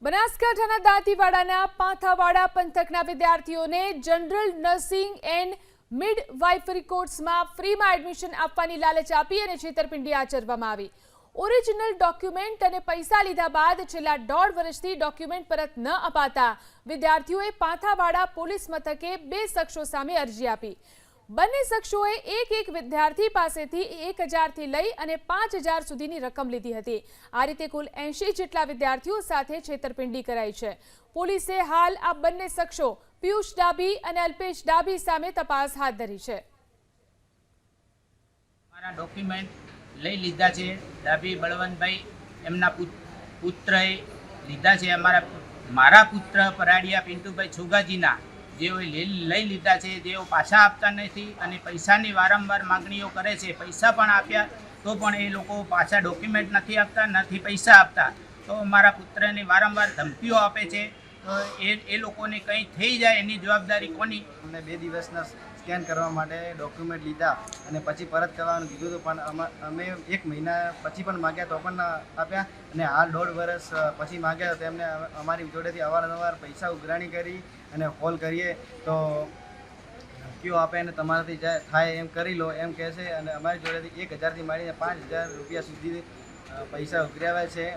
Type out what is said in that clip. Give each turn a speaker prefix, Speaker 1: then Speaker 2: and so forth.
Speaker 1: બનાસકાંઠાના દાંતીવાડાના પાંથાવાડા પંથકના વિદ્યાર્થીઓને જનરલ નર્સિંગ એન્ડ મિડવાઇફરી કોર્સમાં ફ્રીમાં એડમિશન આપવાની લાલચ આપી અને છેતરપિંડી આચરવામાં આવી। ઓરિજિનલ ડોક્યુમેન્ટ અને પૈસા લીધા બાદ છેલ્લા 1.5 વર્ષથી ડોક્યુમેન્ટ પરત ન અપાતા વિદ્યાર્થીઓએ પાંથાવાડા પોલીસ મથકે 2 શખ્સો સામે અરજી આપી। બંને શખ્સોએ એક વિદ્યાર્થી પાસેથી 1000 થી લઈ અને 5000 સુધીની રકમ લીધી હતી। આ રીતે કુલ 80 જેટલા વિદ્યાર્થીઓ સાથે છેતરપિંડી કરાઈ છે। પોલીસે હાલ આ બંને શખ્સો પિયુષ ડાભી અને અલ્પેશ ડાભી સામે તપાસ હાથ ધરી છે।
Speaker 2: મારા ડોક્યુમેન્ટ લઈ લીધા છે। ડાભી બળવંતભાઈ એમના પુત્રએ લીધા છે। મારા પુત્ર પરાડિયા પિન્ટુભાઈ છુગાજીના જેઓએ લઈ લીધા છે, જેઓ પાછા આપતા નથી અને પૈસાની વારંવાર માગણીઓ કરે છે। પૈસા પણ આપ્યા તો પણ એ લોકો પાછા ડોક્યુમેન્ટ નથી આપતા, નથી પૈસા આપતા। તો મારા પુત્રને વારંવાર ધમકીઓ આપે છે। તો એ લોકોને કંઈ થઈ જાય એની જવાબદારી કોની?
Speaker 3: અમને 2 દિવસના સ્કેન કરવા માટે ડોક્યુમેન્ટ લીધા અને પછી પરત કરવાનું કીધું હતું, પણ અમે 1 મહિના પછી પણ માગ્યા તો પણ આપ્યા અને હાલ 1.5 વર્ષ પછી માગ્યા તો એમને અમારી જોડેથી અવારનવાર પૈસા ઉઘરાણી કરી અને કોલ કરીએ તો ધમકીઓ આપે અને તમારાથી થાય એમ કરી લો એમ કહે છે અને અમારી જોડેથી 1000થી માંડીને 5000 રૂપિયા સુધી પૈસા ઉઘરાવ્યા છે।